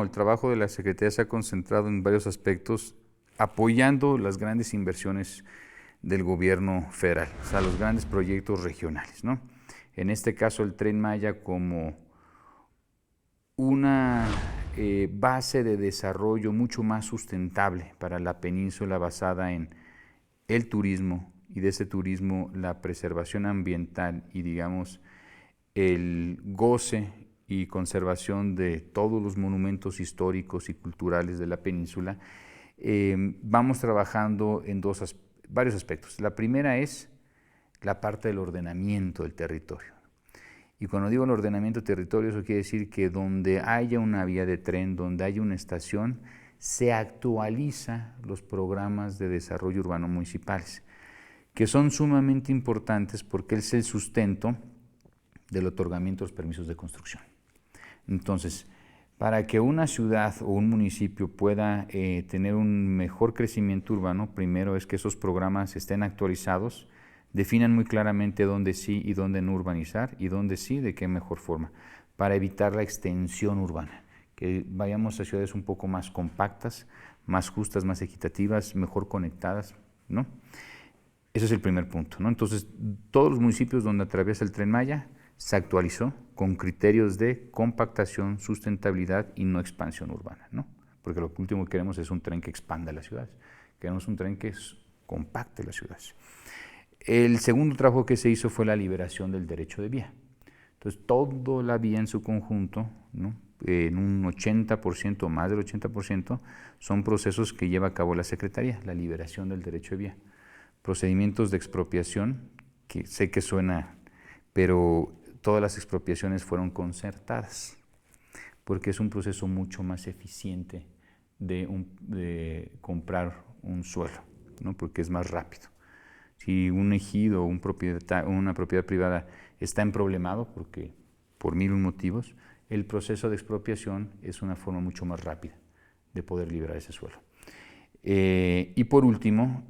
El trabajo de la Secretaría se ha concentrado en varios aspectos, apoyando las grandes inversiones del gobierno federal, o sea, los grandes proyectos regionales, ¿no? En este caso, el Tren Maya como una base de desarrollo mucho más sustentable para la península, basada en el turismo, y de ese turismo la preservación ambiental y, digamos, el goce y conservación de todos los monumentos históricos y culturales de la península. Vamos trabajando en varios aspectos. La primera es la parte del ordenamiento del territorio. Y cuando digo el ordenamiento del territorio, eso quiere decir que donde haya una vía de tren, donde haya una estación, se actualiza los programas de desarrollo urbano municipales, que son sumamente importantes porque es el sustento del otorgamiento de los permisos de construcción. Entonces, para que una ciudad o un municipio pueda tener un mejor crecimiento urbano, primero es que esos programas estén actualizados, definan muy claramente dónde sí y dónde no urbanizar, y dónde sí, de qué mejor forma, para evitar la extensión urbana, que vayamos a ciudades un poco más compactas, más justas, más equitativas, mejor conectadas, ¿no? Ese es el primer punto, ¿no? Entonces, todos los municipios donde atraviesa el Tren Maya se actualizó con criterios de compactación, sustentabilidad y no expansión urbana, ¿no? Porque lo último que queremos es un tren que expanda las ciudades, queremos un tren que compacte las ciudades. El segundo trabajo que se hizo fue la liberación del derecho de vía. Entonces, toda la vía en su conjunto, ¿no?, en un 80%, más del 80%, son procesos que lleva a cabo la Secretaría, la liberación del derecho de vía. Procedimientos de expropiación, que sé que suena, pero todas las expropiaciones fueron concertadas, porque es un proceso mucho más eficiente de comprar un suelo, ¿no?, porque es más rápido. Si un ejido o una propiedad privada está emproblemado por mil motivos, el proceso de expropiación es una forma mucho más rápida de poder liberar ese suelo. Y por último,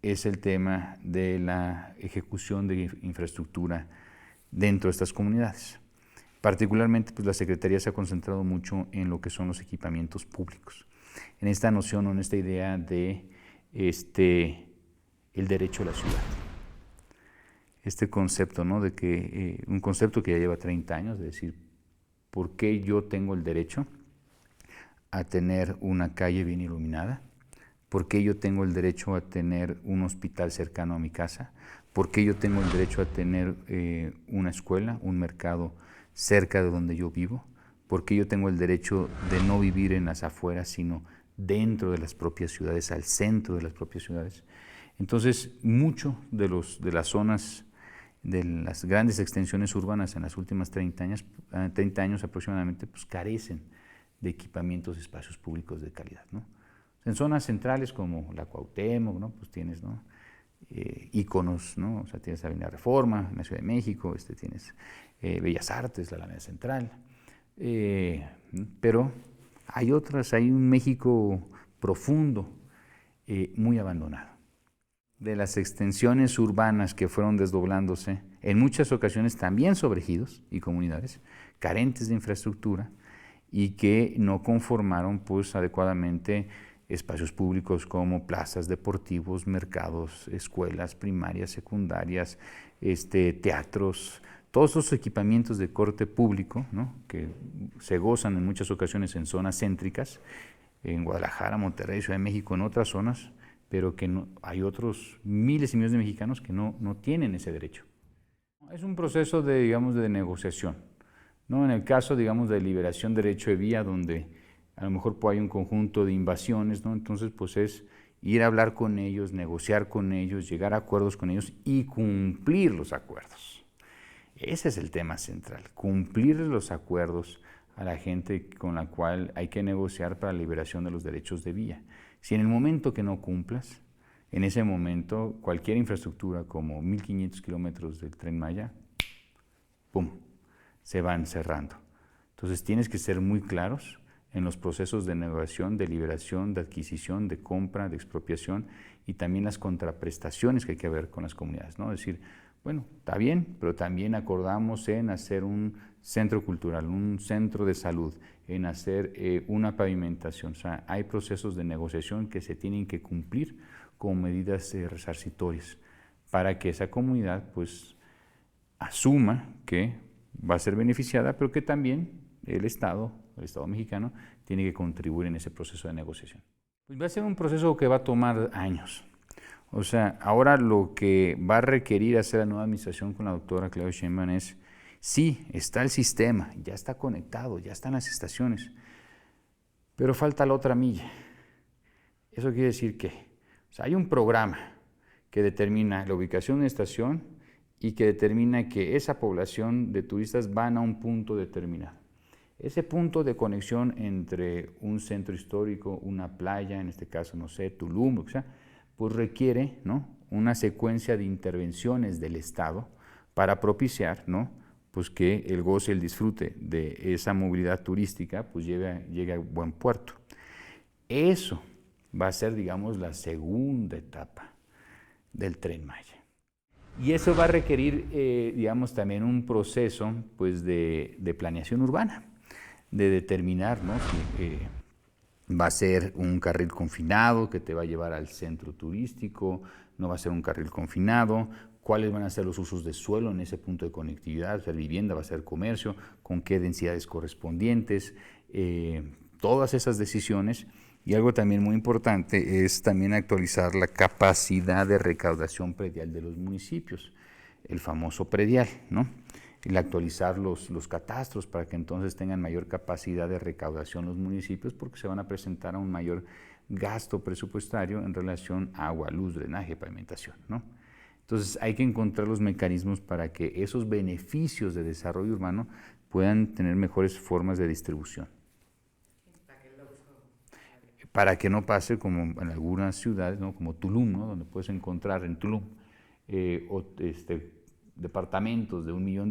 es el tema de la ejecución de infraestructura dentro de estas comunidades. Particularmente, pues la Secretaría se ha concentrado mucho en lo que son los equipamientos públicos, en esta noción o en esta idea de el derecho a la ciudad. Este concepto, ¿no?, de que un concepto que ya lleva 30 años, de decir, ¿por qué yo tengo el derecho a tener una calle bien iluminada? ¿Por qué yo tengo el derecho a tener un hospital cercano a mi casa? ¿Por qué yo tengo el derecho a tener una escuela, un mercado cerca de donde yo vivo? ¿Por qué yo tengo el derecho de no vivir en las afueras, sino dentro de las propias ciudades, al centro de las propias ciudades? Entonces, mucho de las zonas, de las grandes extensiones urbanas en las últimas 30 años aproximadamente, pues carecen de equipamientos, espacios públicos de calidad, ¿no? En zonas centrales como la Cuauhtémoc, ¿no?, pues tienes, ¿no?, íconos, ¿no? O sea, tienes Avenida Reforma en la Ciudad de México, tienes Bellas Artes, la Alameda Central, pero hay otras, hay un México profundo, muy abandonado. De las extensiones urbanas que fueron desdoblándose, en muchas ocasiones también sobre ejidos y comunidades carentes de infraestructura y que no conformaron, pues, adecuadamente espacios públicos como plazas, deportivos, mercados, escuelas primarias, secundarias, teatros, todos esos equipamientos de corte público, ¿no?, que se gozan en muchas ocasiones en zonas céntricas, en Guadalajara, Monterrey, Ciudad de México, en otras zonas, pero que no, hay otros miles y millones de mexicanos que no tienen ese derecho. Es un proceso digamos, de negociación, ¿no? En el caso, digamos, de liberación de derecho de vía, donde a lo mejor hay un conjunto de invasiones, ¿no? Entonces, pues es ir a hablar con ellos, negociar con ellos, llegar a acuerdos con ellos y cumplir los acuerdos. Ese es el tema central, cumplir los acuerdos a la gente con la cual hay que negociar para la liberación de los derechos de vía. Si en el momento que no cumplas, en ese momento cualquier infraestructura como 1.500 kilómetros del Tren Maya, ¡pum!, se van cerrando. Entonces tienes que ser muy claros en los procesos de negociación, de liberación, de adquisición, de compra, de expropiación y también las contraprestaciones que hay que ver con las comunidades, ¿no? Es decir, Bueno, está bien, pero también acordamos en hacer un centro cultural, un centro de salud, en hacer una pavimentación. O sea, hay procesos de negociación que se tienen que cumplir con medidas resarcitorias para que esa comunidad pues asuma que va a ser beneficiada, pero que también el Estado mexicano, tiene que contribuir en ese proceso de negociación. Pues va a ser un proceso que va a tomar años. O sea, ahora lo que va a requerir hacer la nueva administración con la doctora Claudia Sheinbaum es, sí, está el sistema, ya está conectado, ya están las estaciones, pero falta la otra milla. Eso quiere decir que o sea, hay un programa que determina la ubicación de una estación y que determina que esa población de turistas van a un punto determinado. Ese punto de conexión entre un centro histórico, una playa, en este caso, no sé, Tulum, o sea, pues requiere, ¿no?, una secuencia de intervenciones del Estado para propiciar, ¿no?, pues que el goce y el disfrute de esa movilidad turística pues llegue a buen puerto. Eso va a ser, digamos, la segunda etapa del Tren Maya. Y eso va a requerir, digamos, también un proceso pues, de planeación urbana, de determinar, ¿no?, si va a ser un carril confinado que te va a llevar al centro turístico, no va a ser un carril confinado, cuáles van a ser los usos de suelo en ese punto de conectividad, va a ser vivienda, va a ser comercio, con qué densidades correspondientes, todas esas decisiones. Y algo también muy importante es también actualizar la capacidad de recaudación predial de los municipios, el famoso predial, ¿no? El actualizar los catastros para que entonces tengan mayor capacidad de recaudación los municipios, porque se van a presentar a un mayor gasto presupuestario en relación a agua, luz, drenaje, pavimentación, ¿no? Entonces hay que encontrar los mecanismos para que esos beneficios de desarrollo urbano puedan tener mejores formas de distribución. Para que no pase como en algunas ciudades, ¿no?, como Tulum, ¿no?, donde puedes encontrar en Tulum departamentos de $1 millón,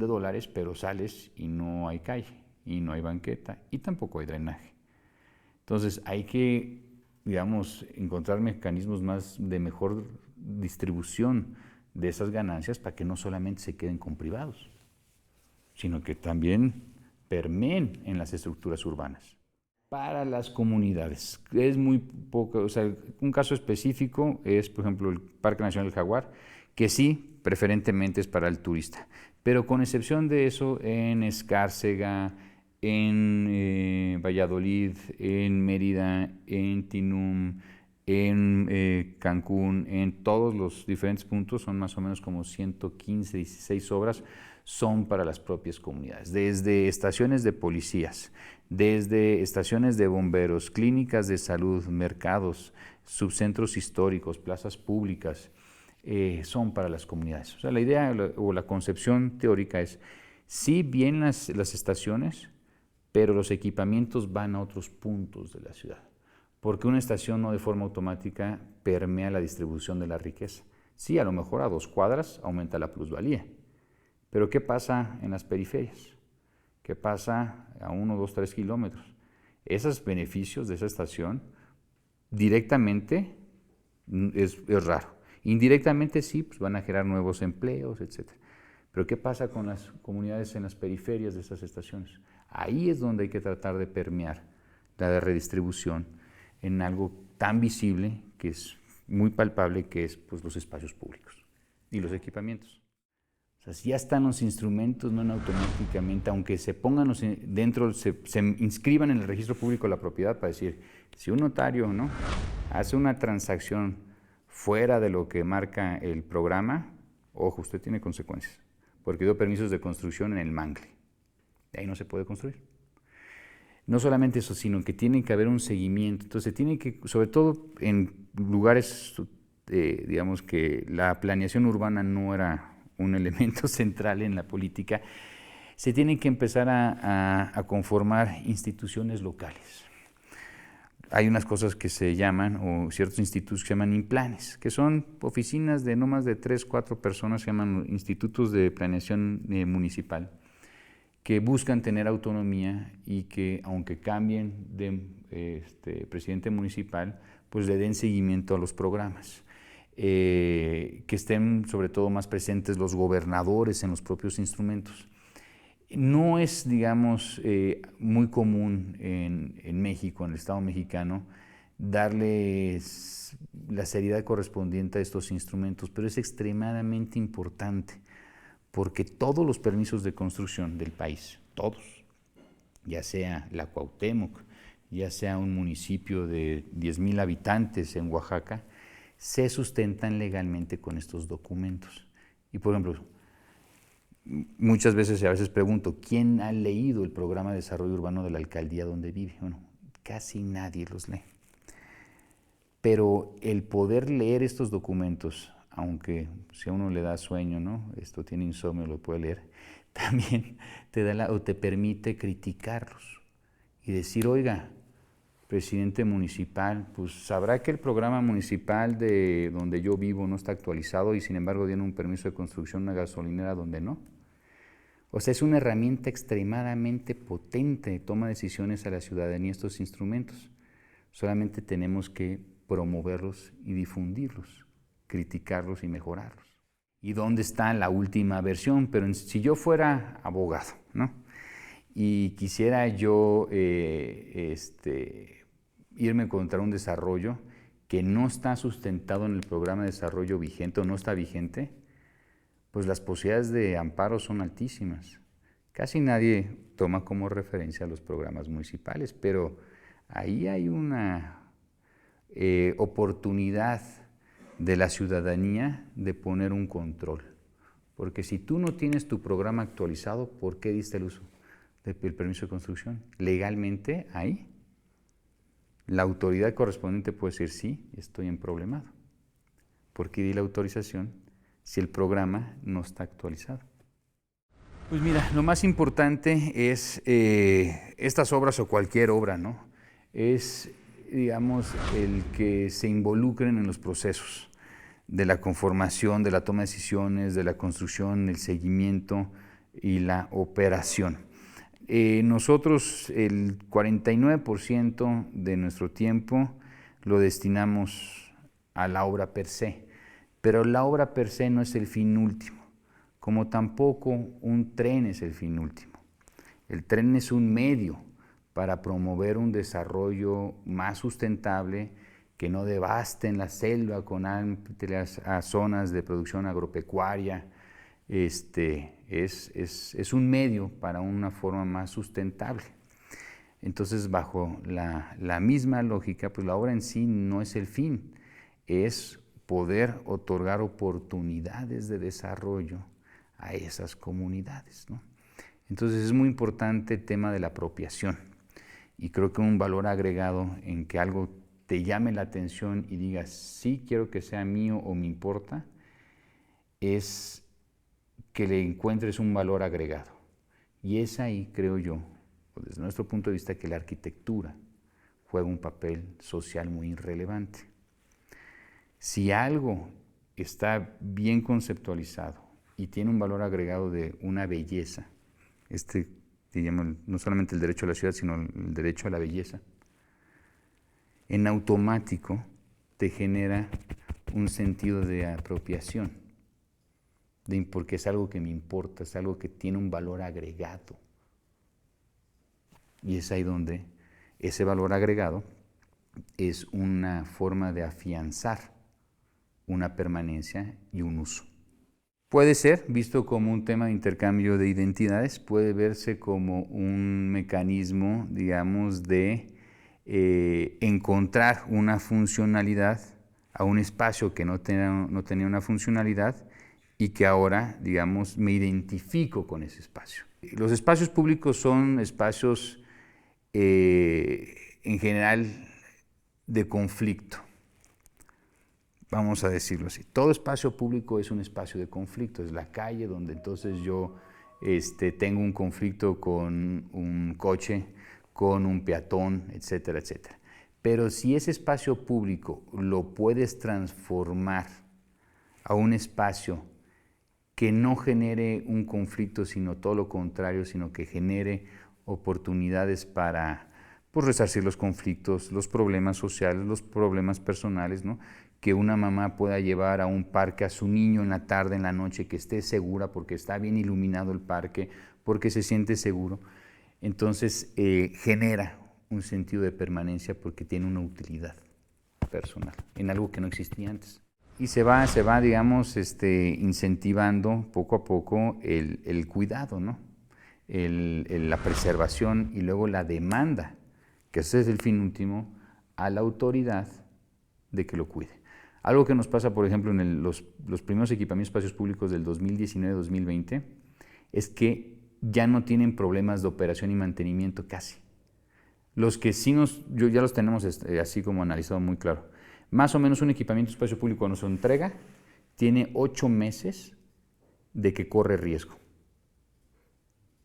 pero sales y no hay calle, y no hay banqueta, y tampoco hay drenaje. Entonces hay que, digamos, encontrar mecanismos más de mejor distribución de esas ganancias para que no solamente se queden con privados, sino que también permeen en las estructuras urbanas. Para las comunidades, es muy poco, o sea, un caso específico es, por ejemplo, el Parque Nacional del Jaguar, que sí, preferentemente es para el turista, pero con excepción de eso, en Escárcega, en Valladolid, en Mérida, en Tinum, en Cancún, en todos los diferentes puntos, son más o menos como 115, 16 obras, son para las propias comunidades, desde estaciones de policías, desde estaciones de bomberos, clínicas de salud, mercados, subcentros históricos, plazas públicas, son para las comunidades. O sea, la idea o la concepción teórica es, sí, bien las estaciones, pero los equipamientos van a otros puntos de la ciudad, porque una estación no de forma automática permea la distribución de la riqueza. Sí, a lo mejor a 2 cuadras aumenta la plusvalía, pero ¿qué pasa en las periferias? ¿Qué pasa a 1, 2, 3 kilómetros? Esos beneficios de esa estación directamente es raro. Indirectamente sí, pues van a generar nuevos empleos, etc. Pero ¿qué pasa con las comunidades en las periferias de esas estaciones? Ahí es donde hay que tratar de permear la redistribución en algo tan visible, que es muy palpable, que es pues, los espacios públicos y los equipamientos. O sea, si ya están los instrumentos, no automáticamente, aunque se pongan dentro, se inscriban en el registro público de la propiedad para decir, si un notario, ¿no?, hace una transacción fuera de lo que marca el programa, ojo, usted tiene consecuencias, porque dio permisos de construcción en el mangle. De ahí no se puede construir. No solamente eso, sino que tiene que haber un seguimiento. Entonces, tiene que, sobre todo en lugares, digamos que la planeación urbana no era un elemento central en la política, se tienen que empezar a conformar instituciones locales. Hay unas cosas que se llaman, o ciertos institutos que se llaman INPLANES, que son oficinas de no más de 3, 4 personas, se llaman institutos de planeación municipal, que buscan tener autonomía y que, aunque cambien de presidente municipal, pues le den seguimiento a los programas. que estén sobre todo más presentes los gobernadores en los propios instrumentos. No es, digamos, muy común en México, en el Estado mexicano, darles la seriedad correspondiente a estos instrumentos, pero es extremadamente importante porque todos los permisos de construcción del país, todos, ya sea la Cuauhtémoc, ya sea un municipio de 10,000 habitantes en Oaxaca, se sustentan legalmente con estos documentos. Y por ejemplo, muchas veces, a veces pregunto, ¿quién ha leído el programa de desarrollo urbano de la alcaldía donde vive? Bueno, casi nadie los lee. Pero el poder leer estos documentos, aunque si a uno le da sueño, ¿no? Esto tiene insomnio, lo puede leer, también te da o te permite criticarlos y decir, oiga, presidente municipal, pues sabrá que el programa municipal de donde yo vivo no está actualizado y sin embargo dieron un permiso de construcción a una gasolinera donde no. O sea, es una herramienta extremadamente potente de toma de decisiones a la ciudadanía estos instrumentos. Solamente tenemos que promoverlos y difundirlos, criticarlos y mejorarlos. ¿Y dónde está la última versión? Pero si yo fuera abogado, ¿no? Y quisiera yo irme contra un desarrollo que no está sustentado en el programa de desarrollo vigente o no está vigente, pues las posibilidades de amparo son altísimas. Casi nadie toma como referencia los programas municipales, pero ahí hay una oportunidad de la ciudadanía de poner un control. Porque si tú no tienes tu programa actualizado, ¿por qué diste el uso del permiso de construcción? Legalmente, ahí, la autoridad correspondiente puede decir, sí, estoy emproblemado. ¿Por qué di la autorización si el programa no está actualizado? Pues mira, lo más importante es estas obras o cualquier obra, ¿no? Es, digamos, el que se involucren en los procesos de la conformación, de la toma de decisiones, de la construcción, el seguimiento y la operación. Nosotros el 49% de nuestro tiempo lo destinamos a la obra per se, pero la obra per se no es el fin último, como tampoco un tren es el fin último. El tren es un medio para promover un desarrollo más sustentable, que no devasten la selva con amplias zonas de producción agropecuaria. Es un medio para una forma más sustentable. Entonces, bajo la misma lógica, pues la obra en sí no es el fin, es poder otorgar oportunidades de desarrollo a esas comunidades, ¿no? Entonces es muy importante el tema de la apropiación y creo que un valor agregado en que algo te llame la atención y digas, sí quiero que sea mío o me importa, es que le encuentres un valor agregado. Y es ahí, creo yo, desde nuestro punto de vista, que la arquitectura juega un papel social muy relevante. Si algo está bien conceptualizado y tiene un valor agregado de una belleza, digamos, no solamente el derecho a la ciudad, sino el derecho a la belleza, en automático te genera un sentido de apropiación, porque es algo que me importa, es algo que tiene un valor agregado. Y es ahí donde ese valor agregado es una forma de afianzar una permanencia y un uso. Puede ser visto como un tema de intercambio de identidades, puede verse como un mecanismo, digamos, de encontrar una funcionalidad a un espacio que no tenía una funcionalidad y que ahora, digamos, me identifico con ese espacio. Los espacios públicos son espacios en general de conflicto. Vamos a decirlo así. Todo espacio público es un espacio de conflicto. Es la calle donde entonces yo tengo un conflicto con un coche, con un peatón, etcétera, etcétera. Pero si ese espacio público lo puedes transformar a un espacio que no genere un conflicto, sino todo lo contrario, sino que genere oportunidades para pues resarcir los conflictos, los problemas sociales, los problemas personales, ¿no? Que una mamá pueda llevar a un parque a su niño en la tarde, en la noche, que esté segura porque está bien iluminado el parque, porque se siente seguro. Entonces genera un sentido de permanencia porque tiene una utilidad personal en algo que no existía antes. Y se va digamos, incentivando poco a poco el cuidado, ¿no? La preservación y luego la demanda, que ese es el fin último, a la autoridad de que lo cuide. Algo que nos pasa, por ejemplo, en los primeros equipamientos de espacios públicos del 2019-2020 es que ya no tienen problemas de operación y mantenimiento casi. Los que sí ya los tenemos así como analizado muy claro. Más o menos un equipamiento de espacio público cuando se entrega tiene 8 meses de que corre riesgo.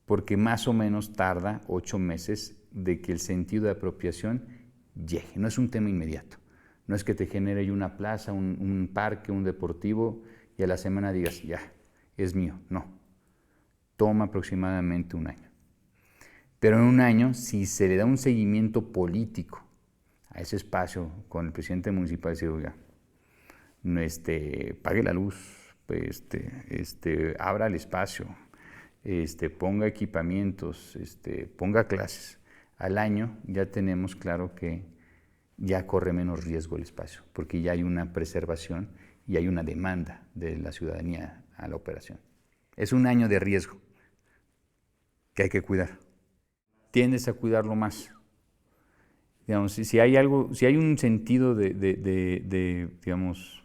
Porque más o menos tarda 8 meses de que el sentido de apropiación llegue. No es un tema inmediato. No es que te genere una plaza, un parque, un deportivo y a la semana digas, ya, es mío. No. Toma aproximadamente un año. Pero en un año, si se le da un seguimiento político a ese espacio con el presidente municipal, decir, oiga, pague la luz, abra el espacio, ponga equipamientos, ponga clases. Al año ya tenemos claro que ya corre menos riesgo el espacio, porque ya hay una preservación y hay una demanda de la ciudadanía a la operación. Es un año de riesgo que hay que cuidar. Tiendes a cuidarlo más. Digamos, si hay un sentido digamos,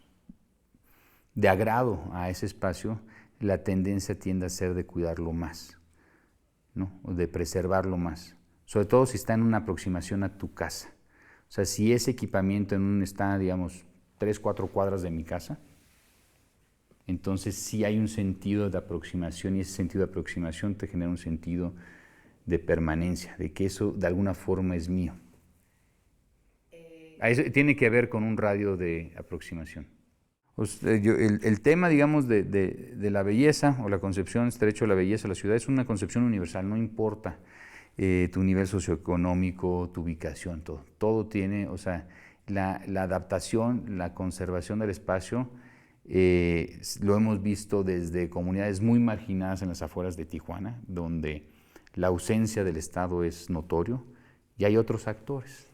de agrado a ese espacio, la tendencia tiende a ser de cuidarlo más, ¿no? O de preservarlo más. Sobre todo si está en una aproximación a tu casa. O sea, si ese equipamiento está, digamos, 3, 4 cuadras de mi casa, entonces sí hay un sentido de aproximación y ese sentido de aproximación te genera un sentido de permanencia, de que eso de alguna forma es mío. Eso tiene que ver con un radio de aproximación. El tema, digamos, de la belleza o la concepción estrecha de la belleza de la ciudad es una concepción universal, no importa tu nivel socioeconómico, tu ubicación, todo tiene, o sea, la adaptación, la conservación del espacio, lo hemos visto desde comunidades muy marginadas en las afueras de Tijuana, donde la ausencia del Estado es notorio, y hay otros actores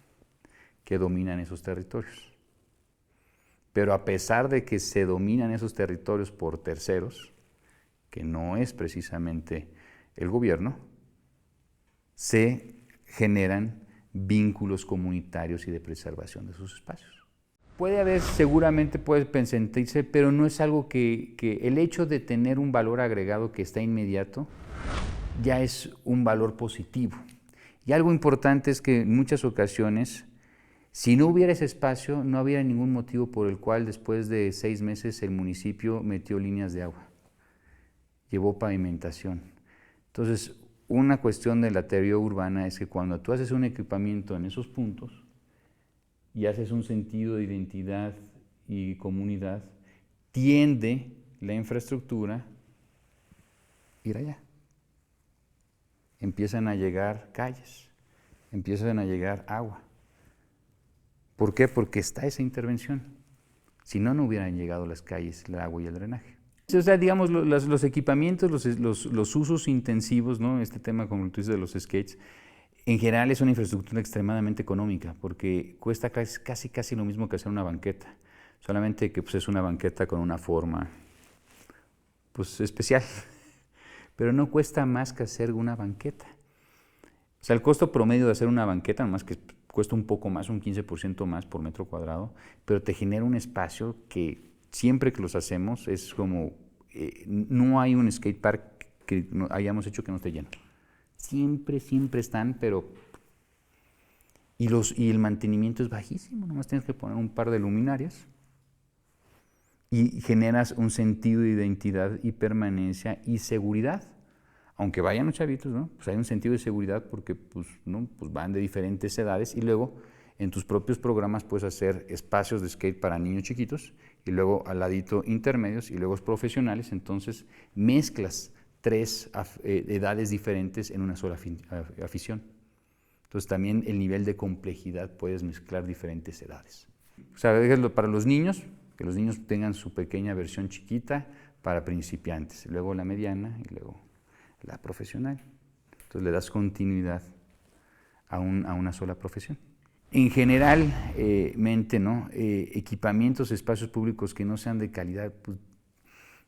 que dominan esos territorios. Pero a pesar de que se dominan esos territorios por terceros, que no es precisamente el gobierno, se generan vínculos comunitarios y de preservación de sus espacios. Puede haber, seguramente puede sentirse, pero no es algo que el hecho de tener un valor agregado que está inmediato, ya es un valor positivo. Y algo importante es que en muchas ocasiones, si no hubiera ese espacio, no habría ningún motivo por el cual después de 6 meses el municipio metió líneas de agua, llevó pavimentación. Entonces, una cuestión de la teoría urbana es que cuando tú haces un equipamiento en esos puntos y haces un sentido de identidad y comunidad, tiende la infraestructura a ir allá. Empiezan a llegar calles, empiezan a llegar agua. ¿Por qué? Porque está esa intervención. Si no, no hubieran llegado las calles, el agua y el drenaje. O sea, digamos, los equipamientos, los usos intensivos, ¿no? Este tema, como tú dices, de los skates, en general es una infraestructura extremadamente económica, porque cuesta casi lo mismo que hacer una banqueta, solamente que pues, es una banqueta con una forma pues, especial, pero no cuesta más que hacer una banqueta. O sea, el costo promedio de hacer una banqueta, nomás que cuesta un poco más, un 15% más por metro cuadrado, pero te genera un espacio que siempre que los hacemos es como, no hay un skatepark que hayamos hecho que no esté lleno. Siempre están, pero... Y el mantenimiento es bajísimo, nomás tienes que poner un par de luminarias y generas un sentido de identidad y permanencia y seguridad. Aunque vayan los chavitos, ¿no? Pues hay un sentido de seguridad porque pues, ¿no? Pues van de diferentes edades y luego en tus propios programas puedes hacer espacios de skate para niños chiquitos y luego al ladito intermedios y luego profesionales, entonces mezclas 3 edades diferentes en una sola afición. Entonces también el nivel de complejidad puedes mezclar diferentes edades. O sea, déjalo para los niños, que los niños tengan su pequeña versión chiquita para principiantes, luego la mediana y luego la profesional. Entonces le das continuidad a una sola profesión. En general, ¿no? Equipamientos, espacios públicos que no sean de calidad, pues,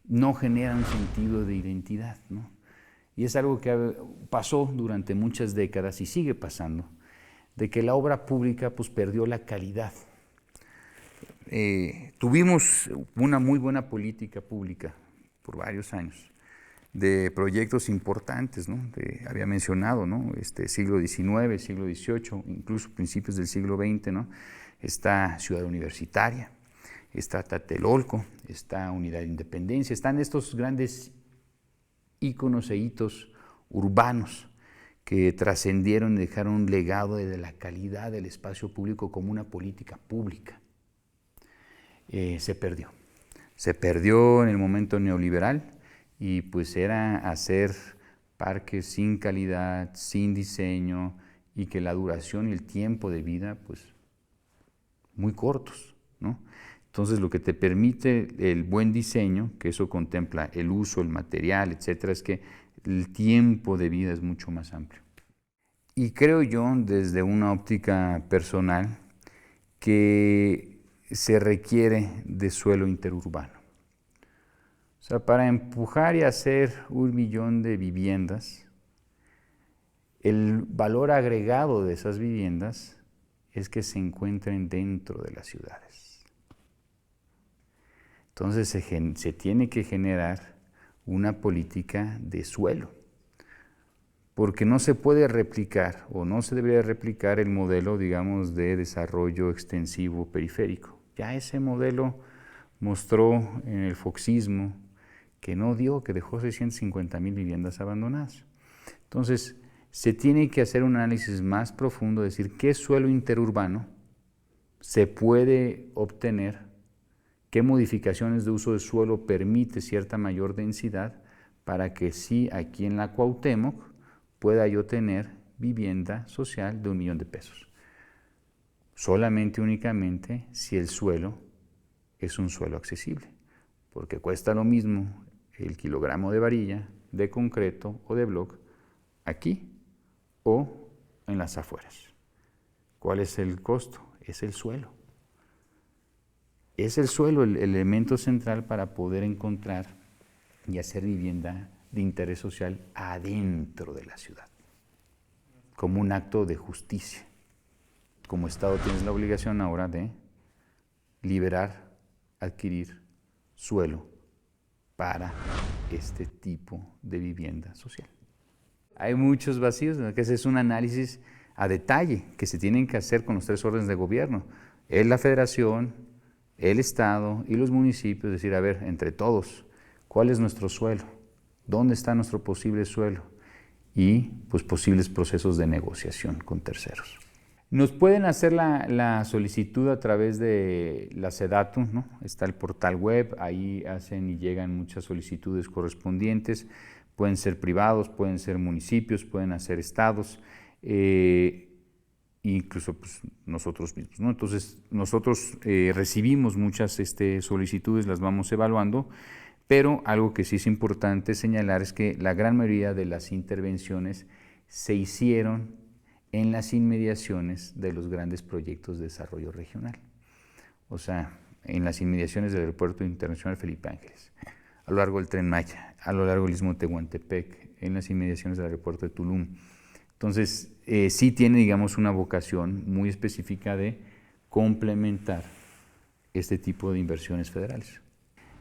no generan un sentido de identidad, ¿no? Y es algo que pasó durante muchas décadas y sigue pasando, de que la obra pública pues, perdió la calidad. Tuvimos una muy buena política pública por varios años, de proyectos importantes, ¿no? Había mencionado, ¿no? Siglo XIX, siglo XVIII, incluso principios del siglo XX, ¿no? Está Ciudad Universitaria, está Tlatelolco, está Unidad de Independencia, están estos grandes íconos e hitos urbanos que trascendieron y dejaron un legado de la calidad del espacio público como una política pública. Se perdió en el momento neoliberal y pues era hacer parques sin calidad, sin diseño y que la duración y el tiempo de vida pues muy cortos, ¿no? Entonces lo que te permite el buen diseño, que eso contempla el uso, el material, etcétera, es que el tiempo de vida es mucho más amplio. Y creo yo, desde una óptica personal, que se requiere de suelo interurbano. O sea, para empujar y hacer 1 millón de viviendas, el valor agregado de esas viviendas es que se encuentren dentro de las ciudades. Entonces se tiene que generar una política de suelo, porque no se puede replicar o no se debería replicar el modelo, digamos, de desarrollo extensivo periférico. Ya ese modelo mostró en el foxismo que no dio, que dejó 650,000 viviendas abandonadas. Entonces, se tiene que hacer un análisis más profundo, decir qué suelo interurbano se puede obtener, qué modificaciones de uso de suelo permite cierta mayor densidad para que sí aquí en la Cuauhtémoc pueda yo tener vivienda social de 1 millón de pesos. Solamente, únicamente, si el suelo es un suelo accesible, porque cuesta lo mismo el kilogramo de varilla, de concreto o de bloc aquí o en las afueras. ¿Cuál es el costo? Es el suelo. Es el suelo el elemento central para poder encontrar y hacer vivienda de interés social adentro de la ciudad, como un acto de justicia. Como Estado tienes la obligación ahora de liberar, adquirir suelo para este tipo de vivienda social. Hay muchos vacíos, que ese es un análisis a detalle que se tienen que hacer con los 3 órdenes de gobierno. Es la Federación, el Estado y los municipios, decir, a ver, entre todos, ¿cuál es nuestro suelo? ¿Dónde está nuestro posible suelo? Y pues posibles procesos de negociación con terceros. Nos pueden hacer la solicitud a través de la SEDATU, ¿no? Está el portal web, ahí hacen y llegan muchas solicitudes correspondientes, pueden ser privados, pueden ser municipios, pueden ser estados, incluso pues, nosotros mismos, ¿no? Entonces nosotros recibimos muchas solicitudes, las vamos evaluando, pero algo que sí es importante señalar es que la gran mayoría de las intervenciones se hicieron en las inmediaciones de los grandes proyectos de desarrollo regional. O sea, en las inmediaciones del Aeropuerto Internacional Felipe Ángeles, a lo largo del Tren Maya, a lo largo del Istmo de Tehuantepec, en las inmediaciones del Aeropuerto de Tulum. Entonces, sí tiene, digamos, una vocación muy específica de complementar este tipo de inversiones federales.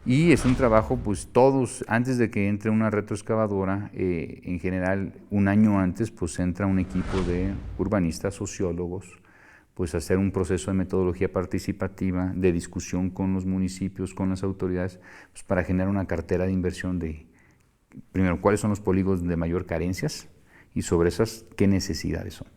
Y es un trabajo, pues todos, antes de que entre una retroexcavadora, en general, 1 año antes, pues entra un equipo de urbanistas, sociólogos, pues hacer un proceso de metodología participativa, de discusión con los municipios, con las autoridades, pues para generar una cartera de inversión de, primero, cuáles son los polígonos de mayor carencias y sobre esas, qué necesidades son.